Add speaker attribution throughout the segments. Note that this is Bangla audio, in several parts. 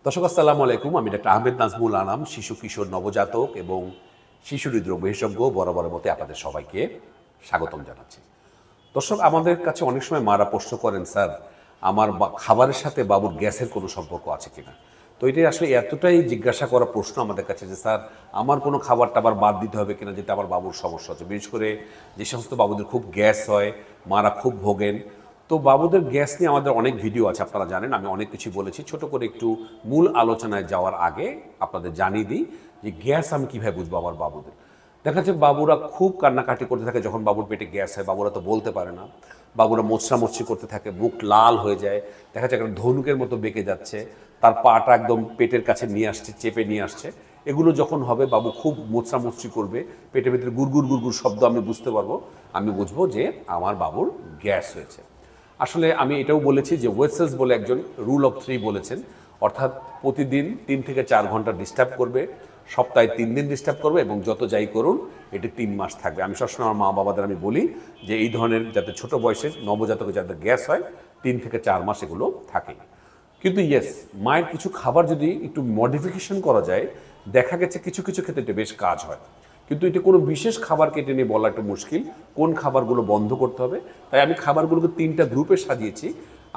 Speaker 1: দর্শক আসসালামু আলাইকুম। আমি ডাক্তার আহমেদ নাজমুল আনাম, শিশু কিশোর নবজাতক এবং শিশু হৃদরোগ বিশেষজ্ঞ। বরাবরের মতো আপনাদের সবাইকে স্বাগতম জানাচ্ছি। দর্শক, আমাদের কাছে অনেক সময় মারা প্রশ্ন করেন, স্যার আমার খাবারের সাথে বাবুর গ্যাসের কোনো সম্পর্ক আছে কিনা। তো এটাই আসলে এতটাই জিজ্ঞাসা করা প্রশ্ন আমাদের কাছে যে স্যার আমার কোনো খাবার টাবার বাদ দিতে হবে কিনা, যেটা আমার বাবুর সমস্যা হচ্ছে। বিশেষ করে যে সমস্ত বাবুদের খুব গ্যাস হয়, মারা খুব ভোগেন। তো বাবুদের গ্যাস নিয়ে আমাদের অনেক ভিডিও আছে, আপনারা জানেন। আমি অনেক কিছু বলেছি। ছোট করে একটু মূল আলোচনায় যাওয়ার আগে আপনাদের জানিয়ে দিই যে গ্যাস আমি কীভাবে বুঝবো আমার বাবুদের। দেখা যাচ্ছে বাবুরা খুব কান্নাকাটি করতে থাকে যখন বাবুর পেটে গ্যাস হয়। বাবুরা তো বলতে পারে না, বাবুরা মোচড়ামুচড়ি করতে থাকে, মুখ লাল হয়ে যায়, দেখা যাচ্ছে একটা ধনুকের মতো বেঁকে যাচ্ছে, তার পাটা একদম পেটের কাছে নিয়ে আসছে, চেপে নিয়ে আসছে। এগুলো যখন হবে বাবু খুব মোচড়ামুচড়ি করবে, পেটের ভিতরে গুড়গুড় গুড়গুড় শব্দ আমি বুঝতে পারবো, আমি বুঝবো যে আমার বাবুর গ্যাস হয়েছে। আসলে আমি এটাও বলেছি যে ওয়েসেলস বলে একজন রুল অফ 3 বলেছেন, অর্থাৎ প্রতিদিন 3 থেকে 4 ঘন্টা ডিস্টার্ব করবে, সপ্তাহে 3 দিন ডিস্টার্ব করবে এবং যত যাই করুন এটি 3 মাস থাকবে। আমি সবসময় আমার মা বাবাদের আমি বলি যে এই ধরনের যাতে ছোট বয়সের নবজাতকের যাদের গ্যাস হয় 3 থেকে 4 মাস এগুলো থাকে। কিন্তু ইয়েস, মায়ের কিছু খাবার যদি একটু মডিফিকেশন করা যায়, দেখা গেছে কিছু কিছু ক্ষেত্রে এটা বেশ কাজ হয়। কিন্তু এটা কোনো বিশেষ খাবার কেটে নিয়ে বলা একটু মুশকিল, কোন খাবারগুলো বন্ধ করতে হবে। তাই আমি খাবারগুলোকে 3টা গ্রুপে সাজিয়েছি।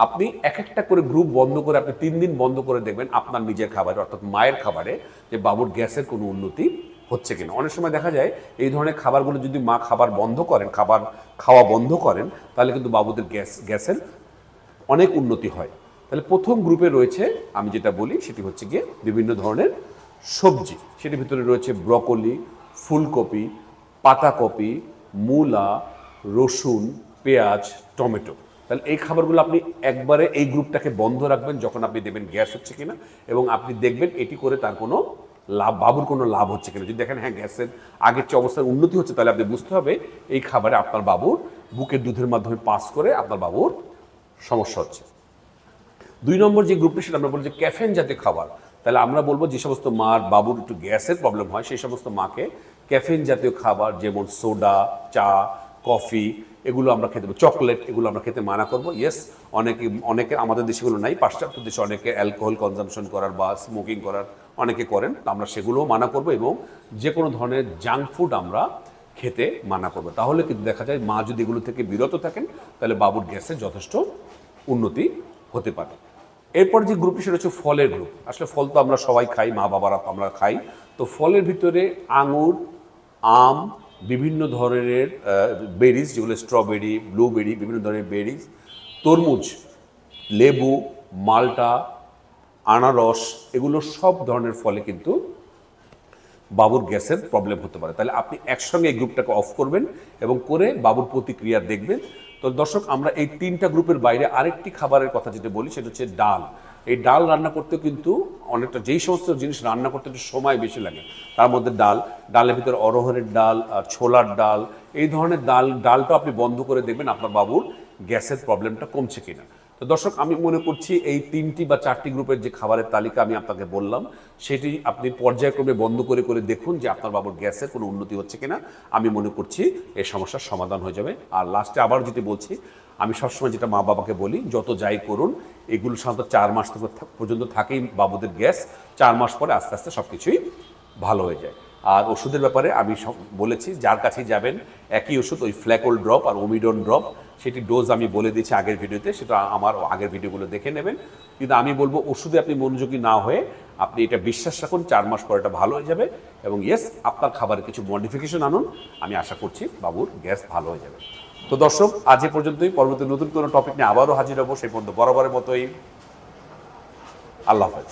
Speaker 1: আপনি এক একটা করে গ্রুপ বন্ধ করে আপনি 3 দিন বন্ধ করে দেখবেন আপনার নিজের খাবারে, অর্থাৎ মায়ের খাবারে, যে বাবুর গ্যাসের কোনো উন্নতি হচ্ছে কিনা। অনেক সময় দেখা যায় এই ধরনের খাবারগুলো যদি মা খাবার বন্ধ করেন, খাবার খাওয়া বন্ধ করেন, তাহলে কিন্তু বাবুদের গ্যাসের অনেক উন্নতি হয়। তাহলে প্রথম গ্রুপে রয়েছে, আমি যেটা বলি সেটি হচ্ছে গিয়ে বিভিন্ন ধরনের সবজি। সেটির ভিতরে রয়েছে ব্রকলি, ফুলকপি, পাতাকপি, মূলা, রসুন, পেঁয়াজ, টমেটো। তাহলে এই খাবারগুলো আপনি একবারে এই গ্রুপটাকে বন্ধ রাখবেন যখন আপনি দেখবেন গ্যাস হচ্ছে কিনা, এবং আপনি দেখবেন এটি করে তার কোনো লাভ, বাবুর কোনো লাভ হচ্ছে কিনা। যদি দেখেন হ্যাঁ গ্যাসের আগের চেয়ে অবস্থার উন্নতি হচ্ছে, তাহলে আপনি বুঝতে হবে এই খাবারে আপনার বাবুর বুকের দুধের মাধ্যমে পাস করে আপনার বাবুর সমস্যা হচ্ছে। 2 নম্বর যে গ্রুপটি, সেটা আমরা বলি যে ক্যাফেন জাতীয় খাবার। তাহলে আমরা বলবো যে সমস্ত মার বাবুর একটু গ্যাসের প্রবলেম হয় সেই সমস্ত মাকে ক্যাফেন জাতীয় খাবার যেমন সোডা, চা, কফি, এগুলো আমরা খেতে, চকলেট, এগুলো আমরা খেতে মানা করবো। ইয়েস, অনেকে আমাদের দেশগুলো নাই, পাশ্চাত্য দেশে অনেকে অ্যালকোহল কনজামশন করার বা স্মোকিং করার অনেকে করেন, আমরা সেগুলোও মানা করবো এবং যে কোনো ধরনের জাঙ্ক ফুড আমরা খেতে মানা করবো। তাহলে কিন্তু দেখা যায় মা যদি এগুলো থেকে বিরত থাকেন তাহলে বাবুর গ্যাসের যথেষ্ট উন্নতি হতে পারে। এরপর যে গ্রুপটি সেটা হচ্ছে ফলের গ্রুপ। আসলে ফল তো আমরা সবাই খাই, মা বাবারা আমরা খাই। তো ফলের ভিতরে আঙুর, আম, বিভিন্ন ধরনের বেরিজ, যেগুলো স্ট্রবেরি, ব্লুবেরি, বিভিন্ন ধরনের বেরিজ, তরমুজ, লেবু, মাল্টা, আনারস, এগুলো সব ধরনের ফলে কিন্তু বাবুর গ্যাসের প্রবলেম হতে পারে। তাহলে আপনি একসঙ্গে এই গ্রুপটাকে অফ করবেন এবং করে বাবুর প্রতিক্রিয়া দেখবেন। তো দর্শক, আমরা এই 3টা গ্রুপের বাইরে আরেকটি খাবারের কথা যেটা বলি সেটা হচ্ছে ডাল। এই ডাল রান্না করতে কিন্তু অনেকটা, যেই সমস্ত জিনিস রান্না করতে একটু সময় বেশি লাগে, তার মধ্যে ডালের ভিতরে অরহরের ডাল, ছোলার ডাল, এই ধরনের ডালটা আপনি বন্ধ করে দেখবেন আপনার বাবুর গ্যাসের প্রবলেমটা কমছে কিনা। তো দর্শক, আমি মনে করছি এই 3টি বা 4টি গ্রুপের যে খাবারের তালিকা আমি আপনাকে বললাম, সেটি আপনি পর্যায়ক্রমে বন্ধ করে করে দেখুন যে আপনার বাবুর গ্যাসের কোনো উন্নতি হচ্ছে কিনা। আমি মনে করছি এই সমস্যার সমাধান হয়ে যাবে। আর লাস্টে আবার যেটি বলছি, আমি সবসময় যেটা মা বাবাকে বলি, যত যাই করুন এগুলো সাধারণত 4 মাস পর্যন্ত থাকেই বাবুদের গ্যাস। 4 মাস পরে আস্তে আস্তে সব কিছুই ভালো হয়ে যায়। আর ওষুধের ব্যাপারে আমি বলেছি, যার কাছেই যাবেন একই ওষুধ, ওই ফ্ল্যাকোল ড্রপ আর ওমিডন ড্রপ, সেটি ডোজ আমি বলে দিয়েছি আগের ভিডিওতে, সেটা আমার আগের ভিডিওগুলো দেখে নেবেন। কিন্তু আমি বলবো ওষুধে আপনি মনোযোগী না হয়ে আপনি এটা বিশ্বাস রাখুন, 4 মাস পরে এটা ভালো হয়ে যাবে। এবং ইয়েস, আপনার খাবারে কিছু মডিফিকেশন আনুন, আমি আশা করছি বাবুর গ্যাস ভালো হয়ে যাবে। তো দর্শক, আজ এ পর্যন্তই। পরবর্তী নতুন কোনো টপিক নিয়ে আবারও হাজির হবো। সেই পর্যন্ত বরাবরের মতোই আল্লাহ হাফেজ।